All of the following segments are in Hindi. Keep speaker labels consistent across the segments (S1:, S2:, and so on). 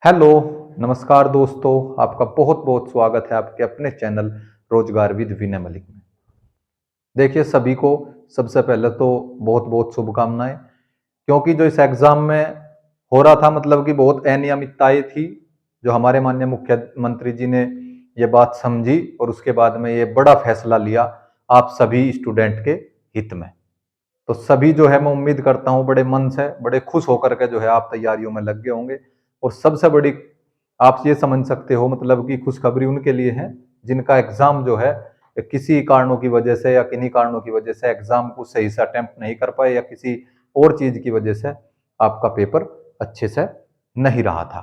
S1: हेलो, नमस्कार दोस्तों। आपका बहुत बहुत स्वागत है आपके अपने चैनल रोजगार विद विनय मलिक में। देखिए, सभी को सबसे पहले तो बहुत बहुत शुभकामनाएं, क्योंकि जो इस एग्जाम में हो रहा था मतलब कि बहुत अनियमितताएं थी। जो हमारे माननीय मुख्यमंत्री जी ने ये बात समझी और उसके बाद में ये बड़ा फैसला लिया आप सभी स्टूडेंट के हित में। तो सभी जो है मैं उम्मीद करता हूँ बड़े मन से बड़े खुश होकर के जो है आप तैयारियों में लग गए होंगे। और सबसे बड़ी आप ये समझ सकते हो मतलब कि खुशखबरी उनके लिए है जिनका एग्जाम जो है किसी कारणों की वजह से या किन्हीं कारणों की वजह से एग्जाम को सही से अटेम्प्ट नहीं कर पाए या किसी और चीज की वजह से आपका पेपर अच्छे से नहीं रहा था।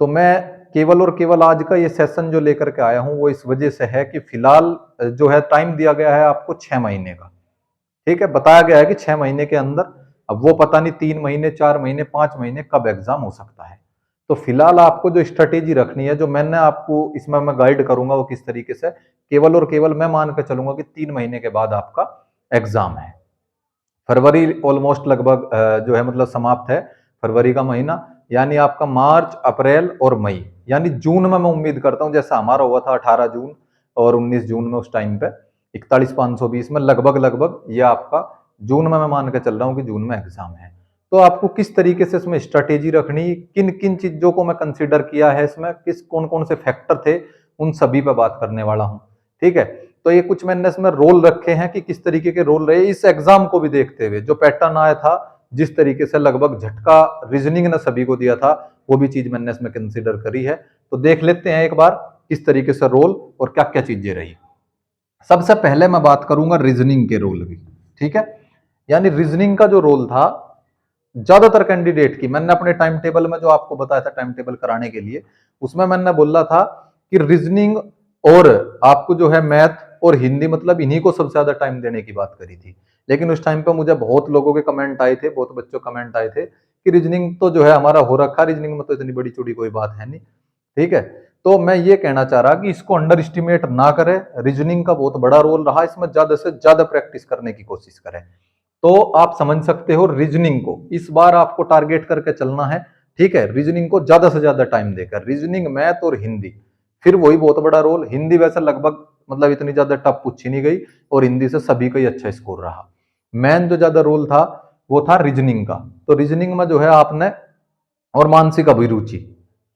S1: तो मैं केवल और केवल आज का ये सेशन जो लेकर के आया हूं वो इस वजह से है कि फिलहाल जो है टाइम दिया गया है आपको 6 महीने का। ठीक है, बताया गया है कि 6 महीने के अंदर। अब वो पता नहीं 3 महीने 4 महीने 5 महीने कब एग्जाम हो सकता है। तो फिलहाल आपको जो स्ट्रेटेजी रखनी है जो मैंने आपको इसमें मैं गाइड करूंगा वो किस तरीके से, केवल और केवल मैं मान कर चलूंगा कि 3 महीने के बाद आपका एग्जाम है। फरवरी ऑलमोस्ट लगभग जो है मतलब समाप्त है। फरवरी का महीना यानी आपका मार्च अप्रैल और मई, यानी जून में मैं उम्मीद करता हूं जैसा हमारा हुआ था 18 जून और 19 जून में उस टाइम पे 41,520 में लगभग लगभग ये आपका जून में मैं मान के चल रहा हूँ कि जून में एग्जाम है। तो आपको किस तरीके से इसमें स्ट्रेटेजी रखनी, किन किन चीजों को मैं कंसिडर किया है इसमें, किस कौन कौन से फैक्टर थे, उन सभी पर बात करने वाला हूँ। ठीक है, तो ये कुछ मैंने इसमें रोल रखे हैं कि किस तरीके के रोल रहे इस एग्जाम को भी देखते हुए। जो पैटर्न आया था जिस तरीके से लगभग झटका रीजनिंग ने सभी को दिया था वो भी चीज मैंने इसमें कंसिडर करी है। तो देख लेते हैं एक बार किस तरीके से रोल और क्या क्या चीजें रही। सबसे पहले मैं बात करूंगा रीजनिंग के रोल की। ठीक है, यानी रीजनिंग का जो रोल था ज्यादातर कैंडिडेट की मैंने अपने टाइम टेबल में जो आपको बताया था टाइम टेबल कराने के लिए उसमें मैंने बोला था कि रीजनिंग और आपको जो है मैथ और हिंदी मतलब इन्हीं को सबसे ज्यादा टाइम देने की बात करी थी। लेकिन उस टाइम पे मुझे बहुत लोगों के कमेंट आए थे, बहुत बच्चों कमेंट आए थे कि रीजनिंग तो जो है हमारा हो रखा, रीजनिंग में तो इतनी बड़ी चोरी कोई बात है नहीं। ठीक है, तो मैं ये कहना चाह रहा कि इसको अंडर एस्टिमेट ना करें। रीजनिंग का बहुत बड़ा रोल रहा, इसमें ज्यादा से ज्यादा प्रैक्टिस करने की कोशिश करें। तो आप समझ सकते हो रीजनिंग को इस बार आपको टारगेट करके चलना है। ठीक है, रीजनिंग को ज्यादा से ज्यादा टाइम देकर, रीजनिंग मैथ और हिंदी, फिर वही बहुत बड़ा रोल। हिंदी वैसे लगभग मतलब इतनी ज्यादा टफ पूछी नहीं गई और हिंदी से सभी का ही अच्छा स्कोर रहा। मेन जो ज्यादा रोल था वो था रीजनिंग का। तो रीजनिंग में जो है आपने और मानसिक अभिरुचि,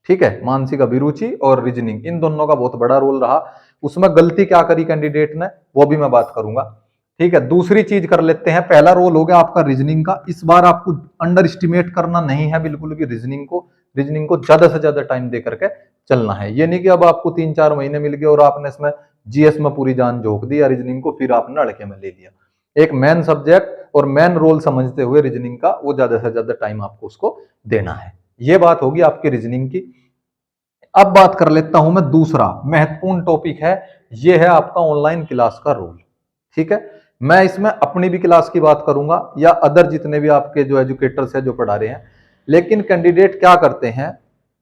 S1: ठीक है, मानसिक अभिरुचि और रीजनिंग इन दोनों का बहुत बड़ा रोल रहा। उसमें गलती क्या करी कैंडिडेट ने वो भी मैं बात करूंगा। ठीक है, दूसरी चीज कर लेते हैं। पहला रोल हो गया आपका रीजनिंग का। इस बार आपको अंडर एस्टिमेट करना नहीं है बिल्कुल भी रीजनिंग को। रीजनिंग को ज्यादा से ज्यादा टाइम दे करके चलना है। ये नहीं कि अब आपको 3-4 महीने मिल गए और आपने इसमें जीएस में पूरी जान झोंक दी या रीजनिंग को फिर आपने लड़के में ले लिया। एक मेन सब्जेक्ट और मेन रोल समझते हुए रीजनिंग का वो ज्यादा से ज्यादा टाइम आपको उसको देना है। ये बात होगी आपकी रीजनिंग की। अब बात कर लेता हूं मैं दूसरा महत्वपूर्ण टॉपिक है, ये है आपका ऑनलाइन क्लास का रोल। ठीक है, मैं इसमें अपनी भी क्लास की बात करूंगा या अदर जितने भी आपके जो एजुकेटर्स है जो पढ़ा रहे हैं। लेकिन कैंडिडेट क्या करते हैं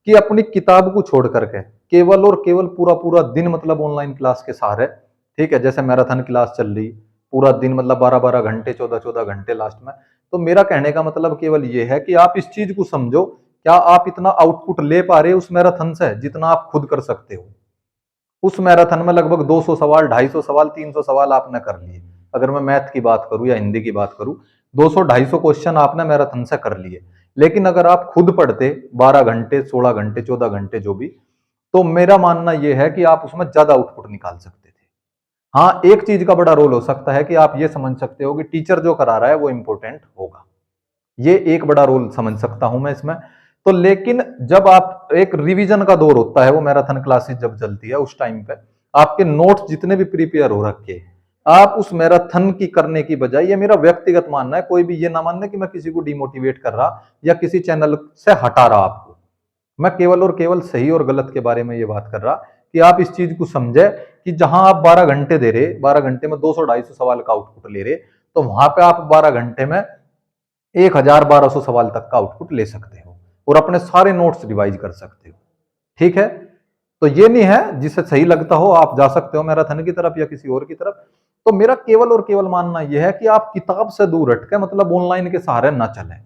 S1: कि अपनी किताब को छोड़ करके केवल और केवल पूरा पूरा दिन मतलब ऑनलाइन क्लास के सहारे, ठीक है, जैसे मैराथन क्लास चल रही पूरा दिन मतलब 12-12 घंटे 14-14 घंटे लास्ट में। तो मेरा कहने का मतलब केवल ये है कि आप इस चीज को समझो, क्या आप इतना आउटपुट ले पा रहे हो उस मैराथन से जितना आप खुद कर सकते हो। उस मैराथन में लगभग 200 सवाल 250 सवाल 300 सवाल आपने कर लिए। अगर मैं मैथ की बात करूं या हिंदी की बात करूं 200-250 क्वेश्चन आपने मैराथन से कर लिए। लेकिन अगर आप खुद पढ़ते 12 घंटे 16 घंटे 14 घंटे जो भी, तो मेरा मानना यह है कि आप उसमें ज्यादा आउटपुट निकाल सकते थे। हाँ, एक चीज का बड़ा रोल हो सकता है कि आप ये समझ सकते हो कि टीचर जो करा रहा है वो इंपॉर्टेंट होगा। ये एक बड़ा रोल समझ सकता हूं मैं इसमें। तो लेकिन जब आप एक रिवीजन का दौर होता है वो मैराथन क्लासेस जब चलती है उस टाइम पे आपके नोट्स जितने भी प्रिपेयर हो रखे हैं, आप उस मैराथन की करने की बजाय, ये मेरा व्यक्तिगत मानना है, कोई भी ये ना मानना कि मैं किसी को डिमोटिवेट कर रहा या किसी चैनल से हटा रहा आपको। मैं केवल और केवल सही और गलत के बारे में ये बात कर रहा कि आप इस चीज को समझे कि जहां आप 12 घंटे दे रहे, 12 घंटे में 200-250 सवाल का आउटपुट ले रहे, तो वहां पे आप 12 घंटे में 1,1200 सवाल तक का आउटपुट ले सकते हो और अपने सारे नोट्स रिवाइज कर सकते हो। ठीक है, तो ये नहीं है जिसे सही लगता हो आप जा सकते हो मैराथन की तरफ या किसी और की तरफ। तो मेरा केवल और केवल मानना यह है कि आप किताब से दूर हटके मतलब ऑनलाइन के सहारे ना चलें।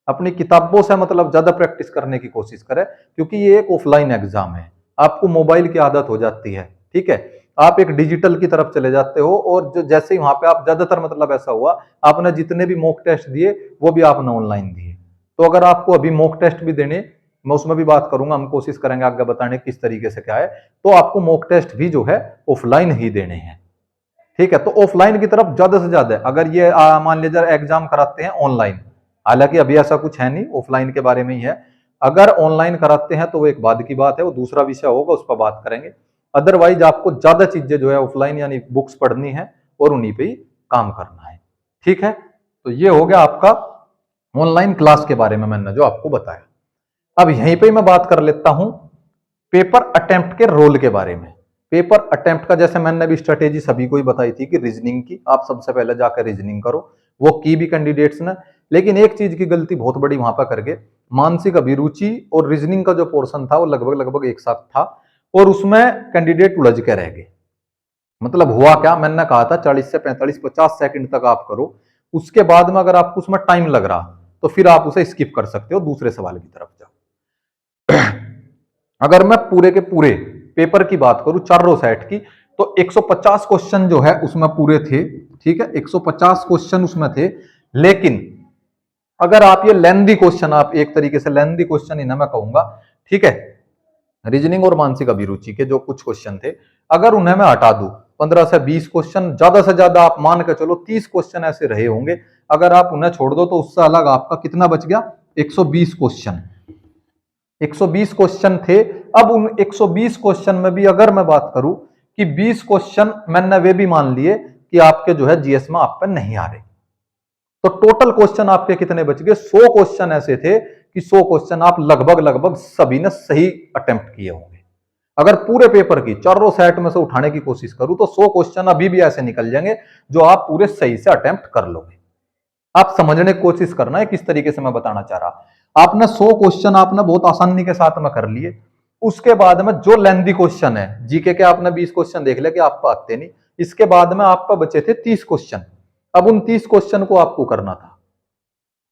S1: अपनी किताबों से मतलब ज्यादा प्रैक्टिस करने की कोशिश करें, क्योंकि ये एक ऑफलाइन एग्जाम है। आपको मोबाइल की आदत हो जाती है, ठीक है, आप एक डिजिटल की तरफ चले जाते हो, और जो जैसे ही वहां पे आप ज्यादातर मतलब ऐसा हुआ, आपने जितने भी मॉक टेस्ट दिए वो भी आपने ऑनलाइन दिए। तो अगर आपको अभी मॉक टेस्ट भी देने, मैं उसमें भी बात करूंगा, हम कोशिश करेंगे आगे बताने किस तरीके से क्या है, तो आपको मॉक टेस्ट भी जो है ऑफलाइन ही देने हैं, ठीक है। तो ऑफलाइन की तरफ ज्यादा से ज्यादा, अगर ये मान लीजिए एग्जाम कराते हैं ऑनलाइन, हालांकि अभी ऐसा कुछ है नहीं, ऑफलाइन के बारे में ही है, अगर ऑनलाइन कराते हैं तो वो एक बाद की बात है, वो दूसरा विषय होगा, उस पर बात करेंगे। अदरवाइज आपको ज्यादा चीजें जो है ऑफलाइन यानी बुक्स पढ़नी है और उन्हीं पे ही काम करना है, ठीक है। तो ये हो गया आपका ऑनलाइन क्लास के बारे में मैंने जो आपको बताया। अब यहीं पे मैं बात कर लेता हूं पेपर अटेम्प्ट के रोल के बारे में। पेपर अटेम्प्ट का जैसे मैंने भी स्ट्रेटेजी सभी को ही बताई थी कि रीजनिंग की, आप सबसे पहले जाकर रीजनिंग करो, वो की भी कैंडिडेट्स ने, लेकिन एक चीज की गलती बहुत बड़ी वहां पर करके, मानसिक अभिरुचि और रीजनिंग का जो पोर्शन था वो लगभग लगभग एक साथ था, और उसमें कैंडिडेट उलझ के रह गए। मतलब हुआ क्या, मैंने कहा था 40 से 45 50 सेकंड तक आप करो, उसके बाद में अगर आपको उसमें टाइम लग रहा तो फिर आप उसे स्किप कर सकते हो, दूसरे सवाल की तरफ जाओ। अगर मैं पूरे के पूरे पेपर की बात करूं चारों सेट की, तो 150 क्वेश्चन जो है उसमें पूरे थे, ठीक है, 150 क्वेश्चन उसमें थे। लेकिन अगर आप ये लेंदी क्वेश्चन, आप एक तरीके से लेंदी क्वेश्चन ही ना मैं कहूंगा, ठीक है, रीजनिंग और मानसिक अभिरुचि के जो कुछ क्वेश्चन थे, अगर उन्हें मैं हटा दूं, 15 से 20 क्वेश्चन, ज्यादा से ज्यादा आप मान के चलो 30 क्वेश्चन ऐसे रहे होंगे, अगर आप उन्हें छोड़ दो तो उससे अलग आपका कितना बच गया, 120 क्वेश्चन। 120 क्वेश्चन थे। अब उन 120 क्वेश्चन में भी अगर मैं बात करूं कि 20 क्वेश्चन मैंने वे भी मान लिए कि आपके जो है जीएस में आप पे नहीं आ रहे, तो टोटल क्वेश्चन आपके कितने बच गए, 100 क्वेश्चन ऐसे थे कि 100 क्वेश्चन आप लगभग लगभग सभी ने सही अटेम्प्ट किए होंगे। अगर पूरे पेपर की चारों सेट में से उठाने की कोशिश करूं तो 100 क्वेश्चन अभी भी ऐसे निकल जाएंगे जो आप पूरे सही से अटेम्प्ट कर लोगे। आप समझने की कोशिश करना है किस तरीके से मैं बताना चाह रहा। आपने 100 क्वेश्चन आपने बहुत आसानी के साथ में कर लिए, उसके बाद में जो लेंदी क्वेश्चन है, जीके के आपने 20 क्वेश्चन देख लिया कि आपको आते नहीं, इसके बाद में आपका बचे थे 30 क्वेश्चन। अब उन 30 क्वेश्चन को आपको करना था।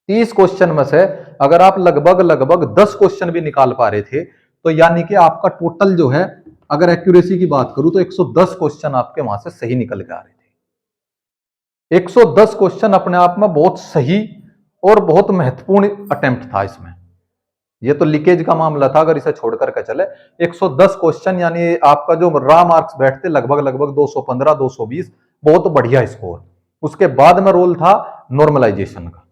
S1: 30 क्वेश्चन में से अगर आप लगभग लगभग 10 क्वेश्चन भी निकाल पा रहे थे, तो यानी कि आपका टोटल जो है, अगर एक्यूरेसी की बात करूं तो 110 क्वेश्चन आपके वहां से सही निकल के आ रहे थे। 110 क्वेश्चन अपने आप में बहुत सही और बहुत महत्वपूर्ण अटेम्प्ट था इसमें। ये तो लीकेज का मामला था, अगर इसे छोड़ करके चले 110 क्वेश्चन यानी आपका जो रा मार्क्स बैठते लगभग लगभग 215 220, बहुत बढ़िया स्कोर। उसके बाद में रोल था नॉर्मलाइजेशन का,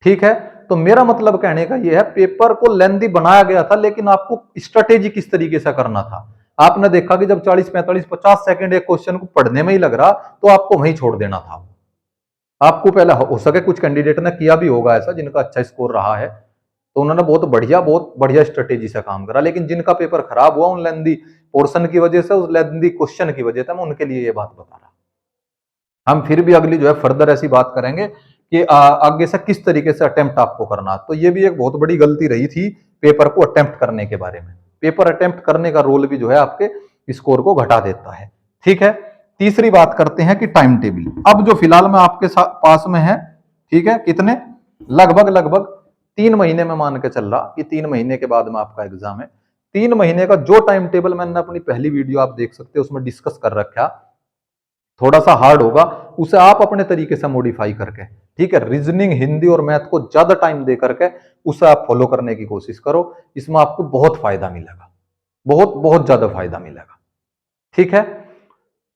S1: ठीक है। तो मेरा मतलब कहने का यह है, पेपर को लेंदी बनाया गया था, लेकिन आपको स्ट्रेटेजी किस तरीके से करना था। आपने देखा कि जब 40 45 50 सेकंड एक क्वेश्चन को पढ़ने में ही लग रहा, तो आपको वहीं छोड़ देना था। आपको पहले हो सके, कुछ कैंडिडेट ने किया भी होगा ऐसा जिनका अच्छा स्कोर रहा है, तो उन्होंने बहुत बढ़िया स्ट्रेटेजी से काम करा। लेकिन जिनका पेपर खराब हुआ उन लेंदी पोर्शन की वजह से, उस लेंदी क्वेश्चन की वजह से, मैं उनके लिए ये बात बता रहा। हम फिर भी अगली जो है फर्दर ऐसी बात करेंगे कि आगे से किस तरीके से अटेम्प्ट आपको करना। तो ये भी एक बहुत बड़ी गलती रही थी पेपर को अटेम्प्ट करने के बारे में। पेपर अटेम्प्ट करने का रोल भी जो है आपके स्कोर को घटा देता है, ठीक है। तीसरी बात करते हैं कि टाइम टेबल, अब जो फिलहाल में आपके पास में है, ठीक है, कितने लगभग लगभग 3 महीने में मान के चल रहा कि 3 महीने के बाद में आपका एग्जाम है। 3 महीने का जो टाइम टेबल मैंने अपनी पहली वीडियो आप देख सकते हो उसमें डिस्कस कर रखा, थोड़ा सा हार्ड होगा, उसे आप अपने तरीके से मॉडिफाई करके, ठीक है, रीजनिंग हिंदी और मैथ को ज्यादा टाइम दे करके उसे आप फॉलो करने की कोशिश करो। इसमें आपको बहुत फायदा मिलेगा, बहुत बहुत ज्यादा फायदा मिलेगा, ठीक है।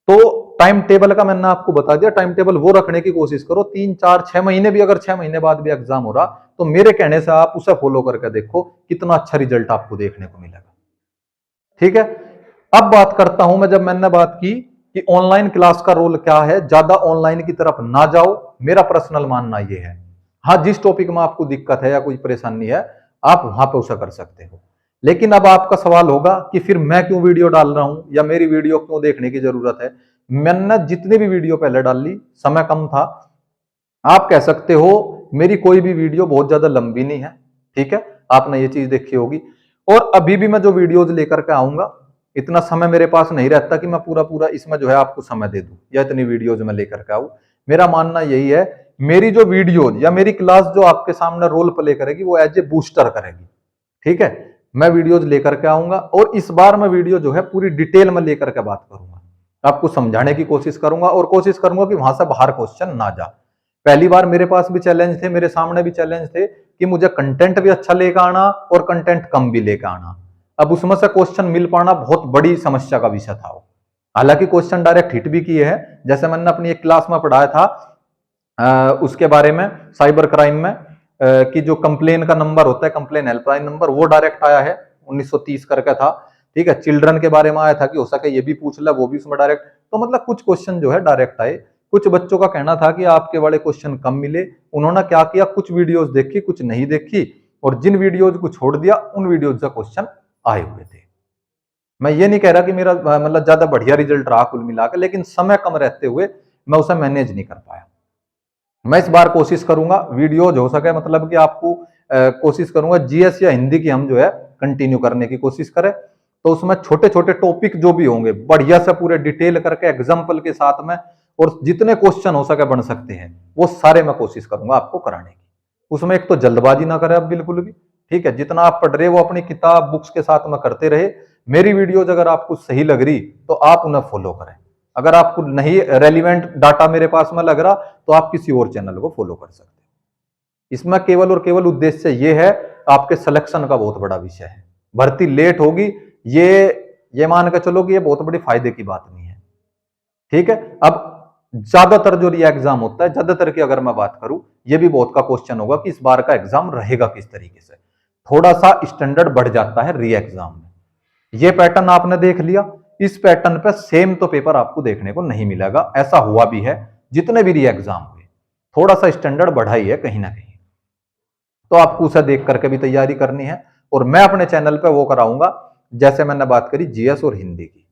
S1: तो टाइम टेबल का मैंने आपको बता दिया, टाइम टेबल वो रखने की कोशिश करो 3 4 6 महीने भी, अगर 6 महीने बाद भी एग्जाम हो रहा तो मेरे कहने से आप उसे फॉलो करके देखो, कितना अच्छा रिजल्ट आपको देखने को मिलेगा, ठीक है। अब बात करता हूं मैं, जब मैंने बात की कि ऑनलाइन क्लास का रोल क्या है, ज्यादा ऑनलाइन की तरफ ना जाओ, मेरा पर्सनल मानना यह है। हाँ, जिस टॉपिक में आपको दिक्कत है या कोई परेशानी है, आप वहां पे उसे कर सकते हो। लेकिन अब आपका सवाल होगा कि फिर मैं क्यों वीडियो डाल रहा हूं या मेरी वीडियो क्यों देखने की जरूरत है। मैंने जितनी भी वीडियो पहले डाल ली, समय कम था, आप कह सकते हो मेरी कोई भी वीडियो बहुत ज्यादा लंबी नहीं है, ठीक है, आपने ये चीज देखी होगी। और अभी भी मैं जो वीडियोज लेकर के आऊंगा, इतना समय मेरे पास नहीं रहता कि मैं पूरा पूरा इसमें जो है आपको समय दे दूं या इतनी वीडियोज में लेकर के आऊं। मेरा मानना यही है मेरी जो वीडियो या मेरी क्लास जो आपके सामने रोल प्ले करेगी वो एज ए बूस्टर करेगी। ठीक है, मैं वीडियोज लेकर के आऊंगा और इस बार मैं वीडियो जो है पूरी डिटेल में लेकर के बात करूंगा, आपको समझाने की कोशिश करूंगा और कोशिश करूंगा कि वहां से बाहर क्वेश्चन ना जा। पहली बार मेरे पास भी चैलेंज थे, मेरे सामने भी चैलेंज थे कि मुझे कंटेंट भी अच्छा लेकर आना और कंटेंट कम भी लेकर आना। अब उसमें से क्वेश्चन मिल पाना बहुत बड़ी समस्या का विषय था। हालांकि क्वेश्चन डायरेक्ट हिट भी किए हैं, जैसे मैंने अपनी एक क्लास में पढ़ाया था उसके बारे में, साइबर क्राइम में कि जो कंप्लेन का नंबर होता है, कंप्लेन हेल्पलाइन नंबर, वो डायरेक्ट आया है 1930 करके था। ठीक है, चिल्ड्रन के बारे में आया था कि हो सके ये भी पूछ ले, वो भी उसमें डायरेक्ट। तो मतलब कुछ क्वेश्चन जो है डायरेक्ट आए। कुछ बच्चों का कहना था कि आपके वाले क्वेश्चन कम मिले। उन्होंने क्या किया, कुछ वीडियोस देखी, कुछ नहीं देखी, और जिन वीडियोज को छोड़ दिया उन वीडियोज का क्वेश्चन आए हुए थे। मैं ये नहीं कह रहा कि मेरा मतलब ज्यादा बढ़िया रिजल्ट रहा कुल मिलाकर, लेकिन समय कम रहते हुए मैं उसे मैनेज नहीं कर पाया। मैं इस बार कोशिश करूंगा वीडियोज हो सके मतलब कि आपको कोशिश करूंगा जीएस या हिंदी की हम जो है कंटिन्यू करने की कोशिश करें। तो उसमें छोटे छोटे टॉपिक जो भी होंगे बढ़िया से पूरे डिटेल करके एग्जाम्पल के साथ में, और जितने क्वेश्चन हो सके बन सकते हैं वो सारे मैं कोशिश करूंगा आपको कराने की। उसमें एक तो जल्दबाजी ना करें आप बिल्कुल भी। ठीक है, जितना आप पढ़ रहे वो अपनी किताब बुक्स के साथ में करते रहे। मेरी वीडियोज अगर आपको सही लग रही तो आप उन्हें फॉलो करें। अगर आपको नहीं रेलिवेंट डाटा मेरे पास में लग रहा तो आप किसी और चैनल को फॉलो कर सकते हैं। इसमें केवल और केवल उद्देश्य ये है, आपके सिलेक्शन का बहुत बड़ा विषय है। भर्ती लेट होगी ये मान के चलो कि ये बहुत बड़ी फायदे की बात नहीं है। ठीक है, अब ज्यादातर जो री एग्जाम होता है, ज्यादातर की अगर मैं बात करूं, ये भी बहुत का क्वेश्चन होगा कि इस बार का एग्जाम रहेगा किस तरीके से। थोड़ा सा स्टैंडर्ड बढ़ जाता है री एग्जाम में। ये पैटर्न आपने देख लिया, इस पैटर्न पे सेम तो पेपर आपको देखने को नहीं मिलेगा। ऐसा हुआ भी है, जितने भी री एग्जाम हुए थोड़ा सा स्टैंडर्ड बढ़ा ही है कहीं ना कहीं। तो आपको उसे देख करके भी तैयारी करनी है। और मैं अपने चैनल पे वो कराऊंगा, जैसे मैंने बात करी जीएस और हिंदी की,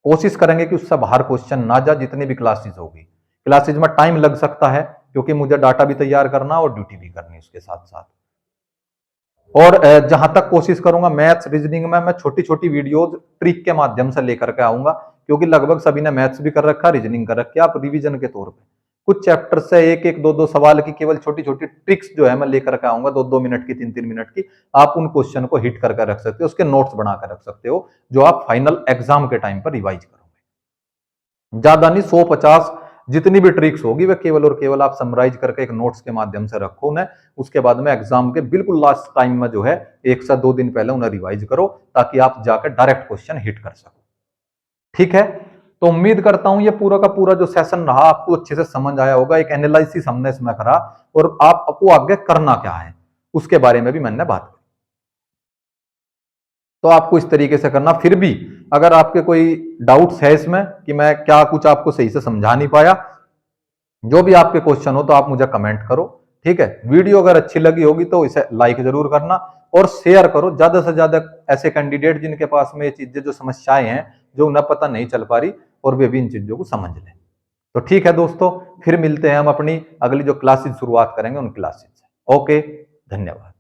S1: कोशिश करेंगे कि उससे बाहर क्वेश्चन ना जा। जितनी भी क्लासेज होगी, क्लासेज में टाइम लग सकता है क्योंकि मुझे डाटा भी तैयार करना और ड्यूटी भी करनी उसके साथ साथ। और जहां तक कोशिश करूंगा मैथ्स रीजनिंग में मैं छोटी छोटी वीडियोज ट्रिक के माध्यम से लेकर के आऊंगा, क्योंकि लगभग सभी ने मैथ्स भी कर रखा, रीजनिंग कर रखी है। आप रिवीजन के तौर पे कुछ चैप्टर से एक एक दो दो सवाल की केवल छोटी छोटी ट्रिक्स जो है मैं लेकर के आऊंगा, 2-2 मिनट की, 3-3 मिनट की। आप उन क्वेश्चन को हिट करके रख सकते हो, उसके नोट्स बनाकर रख सकते हो, जो आप फाइनल एग्जाम के टाइम पर रिवाइज करोगे। ज्यादा नहीं, 100-50 जितनी भी ट्रिक्स होगी वे केवल और केवल आप समराइज करके एक नोट्स के माध्यम से रखो उन्हें। उसके बाद में एग्जाम के बिल्कुल लास्ट टाइम में जो है 1 से 2 दिन पहले उन्हें रिवाइज करो, ताकि आप जाकर डायरेक्ट क्वेश्चन हिट कर सको। ठीक है, तो उम्मीद करता हूं ये पूरा का पूरा जो सेशन रहा आपको अच्छे से समझ आया होगा। एक एनालिसिस हमने इसमें करा और आपको आगे करना क्या है उसके बारे में भी मैंने बात की। तो आपको इस तरीके से करना। फिर भी अगर आपके कोई डाउट्स है इसमें कि मैं क्या कुछ आपको सही से समझा नहीं पाया, जो भी आपके क्वेश्चन हो तो आप मुझे कमेंट करो। ठीक है, वीडियो अगर अच्छी लगी होगी तो इसे लाइक जरूर करना और शेयर करो ज्यादा से ज्यादा ऐसे कैंडिडेट जिनके पास में ये चीजें जो समस्याएं हैं जो उन्हें पता नहीं चल पा रही, और वे भी इन चीजों को समझ लें। तो ठीक है दोस्तों, फिर मिलते हैं हम अपनी अगली जो क्लासेस शुरुआत करेंगे उन क्लासेस से। ओके, धन्यवाद।